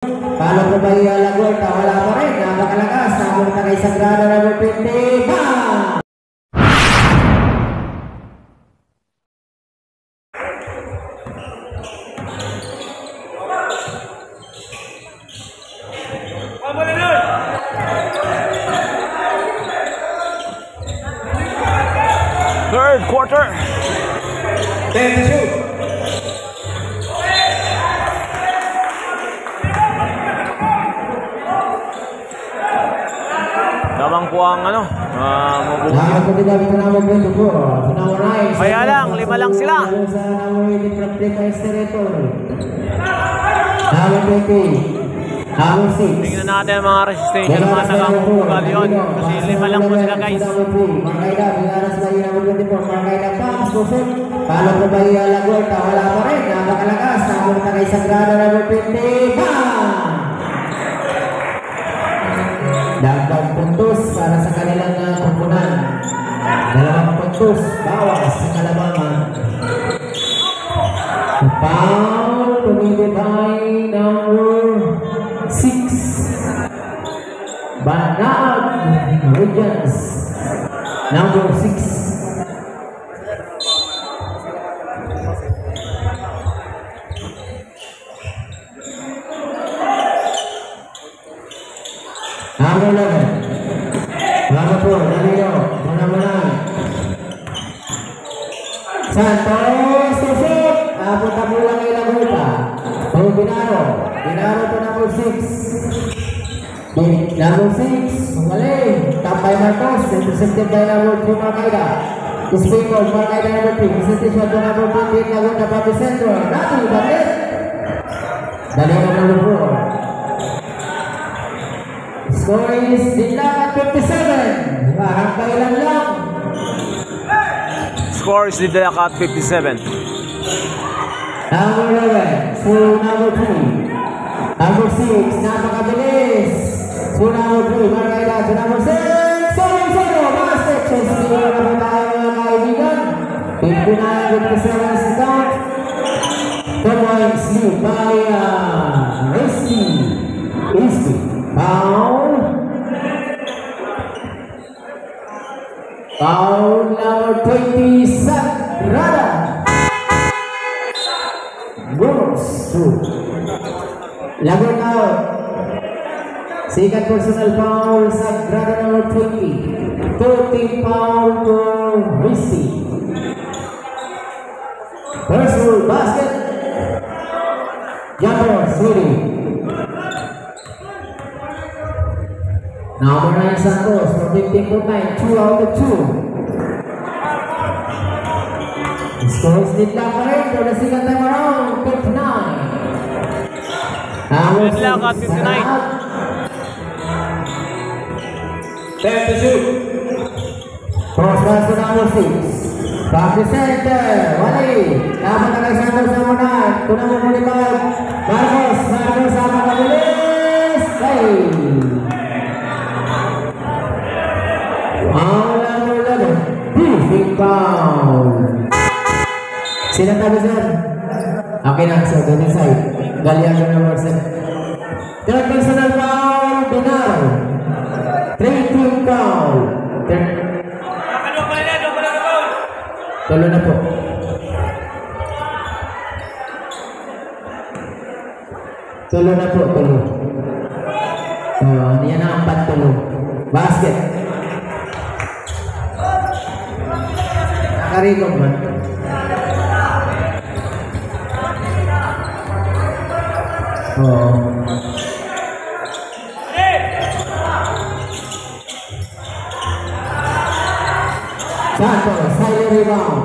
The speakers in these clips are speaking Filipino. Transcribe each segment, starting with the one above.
Paano ko ba ialagwerte? Wala pa rin. Napakalakas. Napunta kay Sagrada number 20. Bang! Third quarter. 10 to shoot. Lamang po ang ano, Kaya lang, 5 lang sila. Tingnan natin ang mga resistensya ng mga taga-Mubugal yun. Kasi 5 lang po sila, guys. Paano ko ba ialagwerte? Wala pa rin. Napakalakas. Napunta kay Sagrada number 20. Bang! Dagdag puntos para sa kanilang kumpunan. 2 puntos bawas sa Kalamangan. Foul committed by number 6 Banag Regents, number 6. Number 11. Number 4, Danilo. Muna-muna. Santos to shoot. Punta po lang ilang ulpa. Binaro. Binaro to number 6. Number 6. Magaling. Top by Marcos. Intercepted by number 2, Marcaida. Speak of Marcaida number 3. Presentation to number 15. Laguna Papi Centro. Nati, bakit? Danilo number 4. Score is Didlac at 57. Parang kailan lang. Score is Didlac at 57. Number 11. So number 3. Number 6. Napakabilis. So number 3. Marcaida. So number 6. Solo. Basket. Chelsea. Naman tayo mga kaibigan. 59-57 count. 2 points lead by Risky. Foul number 20, Sagrada. Goes to Lagot out. Second personal foul, Sagrada number 20. 13 foul for Risky. Personal basket. Jumper, Sweeney. Number 9 Santos for 15.9, 2 out of 2. Scores Didlac pa rin for the second time around, 59. Didlac at 59. 10 to shoot. Cross pass to number 6. Back to center, Wali. Dapat na kay Santos na muna. Tunang mo muli ba? Marcos sama kabilis. Hey! Number 11. Big foul. Sino tabi sir? Okay na, so good inside. Galiaga number 7. Third personal foul, Binaro. 3-team foul. Tulo na po. Tulo. Yan ang 4 tulo. Basket. Karikot man. Santos, high rebound.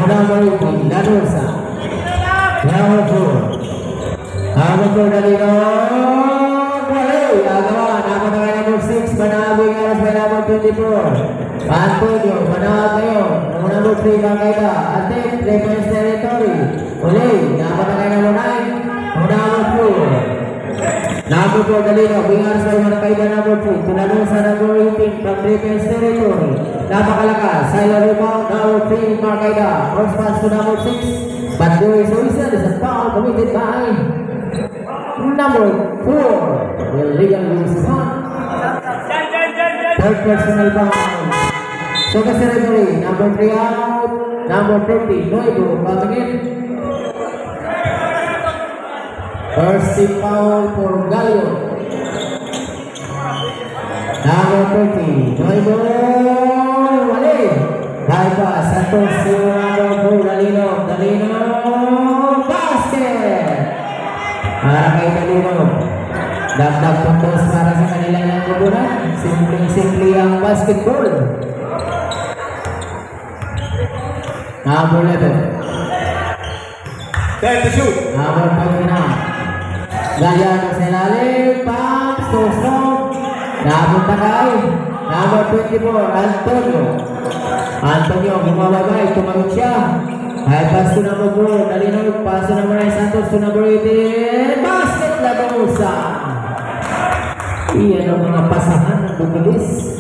Number 18, Lanusa. Number 4, Dalino. Agawa, number 6, Manabing alas by number 24. Antonio, manawag ngayon. Number 3, Marcaida. Atik, defense territory. Uli, napatagay number 9. Number 4. Number 4, Dalino. Wingers by Marcaida number 2. Tunanong sa number 18 from defense territory. Napakalakas. Silent rebound, number 3, Marcaida. First pass to number 6. But there is a whistle. It's a foul committed by number 4 will legally stand. Third personal foul. So kasi referee, number 3 out, number 30, Noibo, coming in. First team foul for Galion. Number 30, Noibo, wali. High pass, Santos, number 4, Dalino, basket! Para kay Dalino. Dagdag puntos para sa kanilang nanggugunan. Simple ang basketball. Number 11. Time to shoot. Number 29. Galiano sa ilalim. Pump. So strong. Napunta kay number 24. Antonio. Gumabagay. Tumagot siya. High pass to number 4. Dalino. Pass to number 9. Santos to number 18. Basket Labanusa. Iyan ang mga pasahan ng bumilis.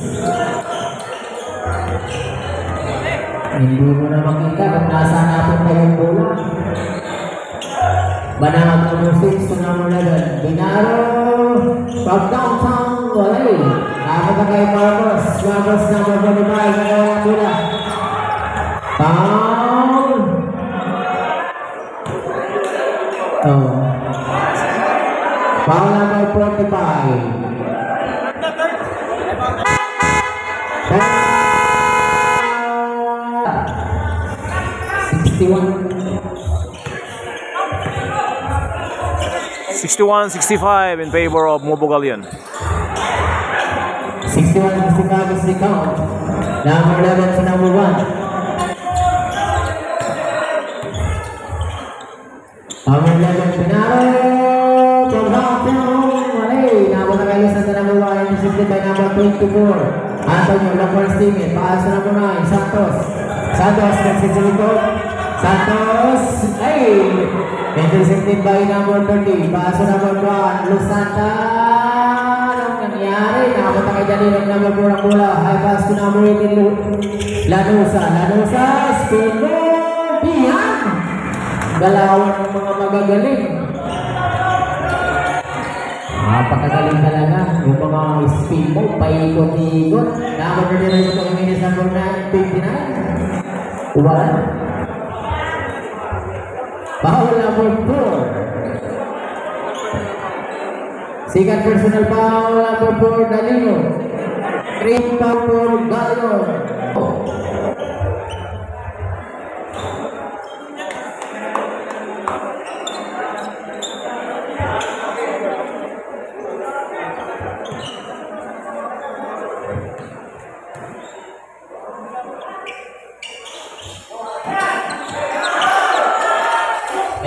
Hindi mo na makita kung nasa natin pa yung bola. Banang number 6 to number 11. Binaro. From downtown. Walay. Nakapata kay Marcos. Marcos number 45. Ngayon ang bola. Foul. Foul number 45. 61-65 in favor of Mobo Galion. 61-65 is the count. Number 11 to number 1. Number 11, Pinaro. From downtown. Malay. Nabot na kayo sa number 1. Intercepted by number 24. Antonio, the first team. Pass to number 9. Santos. Santos, next to record. Santos. Ay! Intercepted by number 30. Pass to number 1. Lusanta. Anong nangyari? Nabot na kayo dyan ng number 4 ang bola. High pass to number 18. Lanusa. Lanusa. Spin move. Bihan. Galawan ng mga magagaling. Napakagaling talaga. Yung mga spin move, paikot-ikot. Number 39 ito yung minutes number 59. Uwalan. Foul number 4. Second personal foul number 4, Dalino. 3 foul for Galion.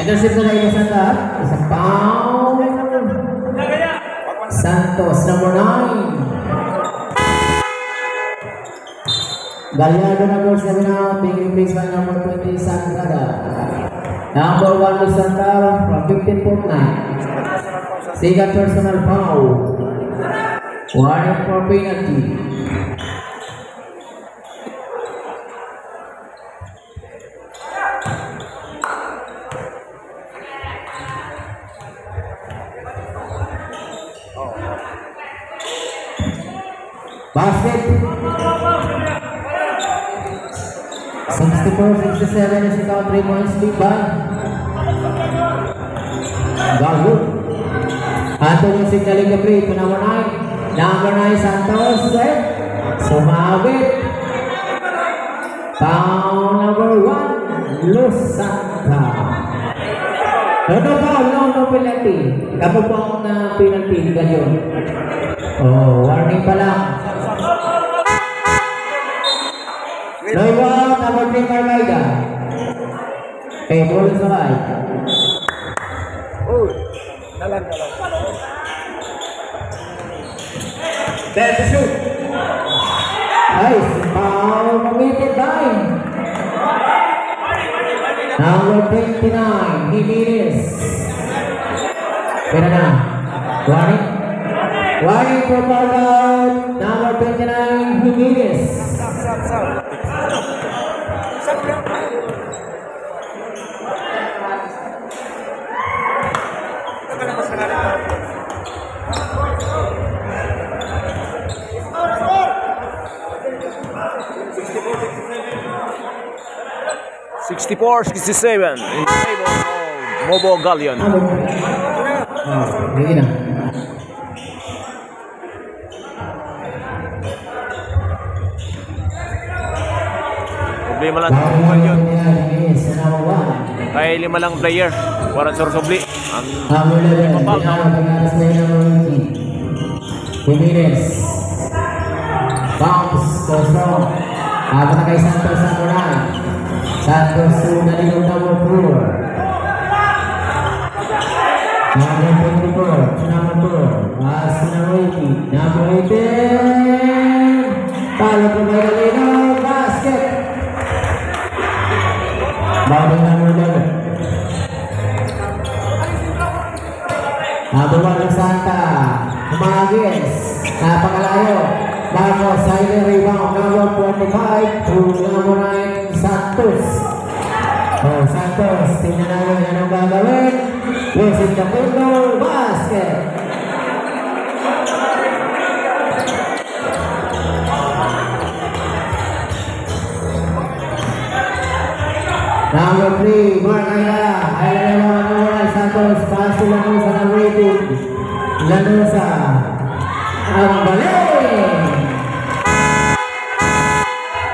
Intercept na kayo sa taas. Isang foul. Santos, number 9. Gallardo, number 7 out. Being replaced by number 20, Santada. Number 1, Lusanta from 15.9. Second personal foul. Warning for penalty. Basket. 64-67 is the count. 3 points lead by Galion. Antonio signaling the play to number 9. Number 9 Santos. Sumabit. Foul number 1 Lusanta. No foul, no penalty. Kapag po ang penalty Galion. Oh, warning pa lang. No one, number 3 Carmida. Okay, ball is alive. Oh, dalan. Time to shoot. Nice, foul committed by number 29, Jimenez. Pera na. Warning. Warning for foul out. Number 29, Jimenez. 64-67 in favor of Mobo Galleon. Sige na. Problema lang sa Mobo Galleon. Sa number 1. Kaya 5 lang player. Waran sursubli. Ang Number 11. Mababa. Pinaras na yung number 20. Jimenez. Bounce. So strong. Habang na kay Santos ang murang. Santos to nalilong number 4. Number 24. Number 4. Pass to number 80. Number 18. Talo po may Galino. Basket. Bago number 11. Number 1 Santa. Humagis. Napakalayo. Bago side rebound. Number 45 to number 9 Santos. Oh, Santos. Tingnan namin anong gagawin. Using the window. Basket. Number 3, Mark Ayala. Ayala naman Santos. Pass to Lanosa ng rating. Lanosa. Ang balik.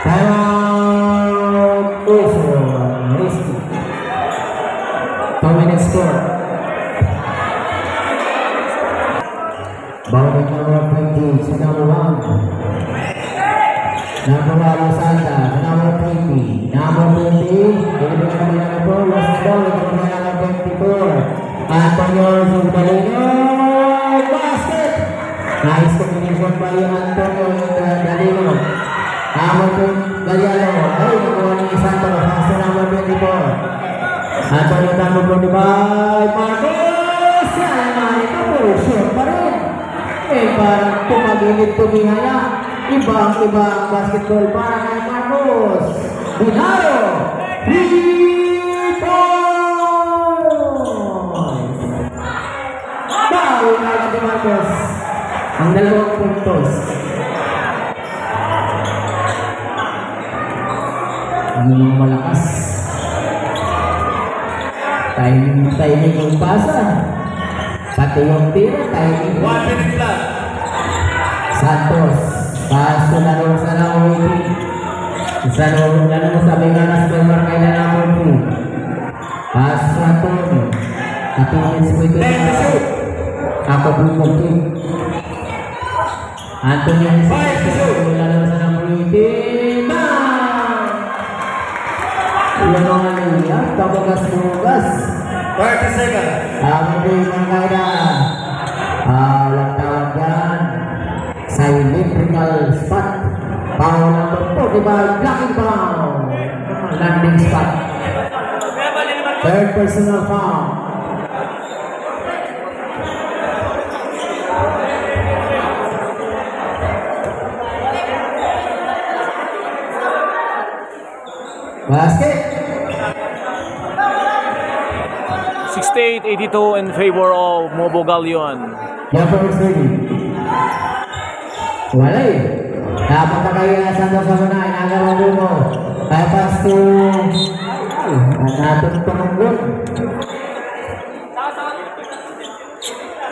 Time out. Uso. Risky. 2 minutes score. Bawang number 20 sa number 1. Number 1 Santa. Number 20. Number 20. Ibigay kami ng ito. Lost ball. Ibigay kami ng 24. Antonio Zubbalino. Basket. Nice combination by Antonio Zubbalino. Number 2 Galiano. Ay, nakuha ni Santos. Pass to number 24. Antonio number 25. Marcos. Yan naman ito. Puro short pa rin. Parang pumagilid-tumihaya. Ibang-iba ang basketball para kay Marcos. Binaro. 3 points. Bago na lang si Marcos. Ang 2 puntos. Ano mga malakas. Timing yung pasa. Pati yung tira, timing. 1 minute flat. Santos. Pass to laro sa number 18. Sa laro sa Bengalas Belmar kay na number 2. Pass to Antonio. 2 minutes po ito. Ako bukog king. Antonio laro sa number 18. Ilan ang aliyah. Kabagas-bugas. 30 seconds. Ang mga kaida. Walang tawag yan. Symmetrical spot. Foul number 45. Blocking foul. Landing spot. Third personal foul. Basket. 68-82 in favor of Mobo Galleon. Jumper is ready. Walay. Dapat na kayo na Santos sa muna. Inagawa mo. Pass to... Natun tumunggot.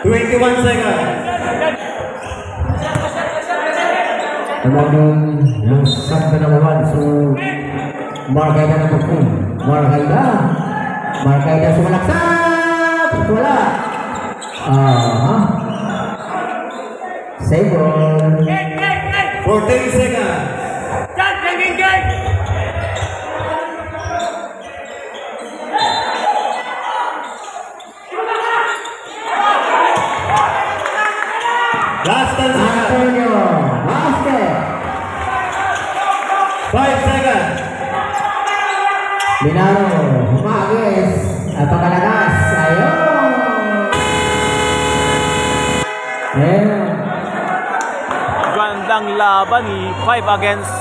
21 seconds. Naman yung sakta na naman. So, Markayda na magpun. Markayda sumalaksak. Wala. Save ball. 14 seconds. Last 10 seconds. Antonio. Basket. 5 seconds. Binaro. Humagis. Napakalakas. Ayun. Gandang laban ni 5 against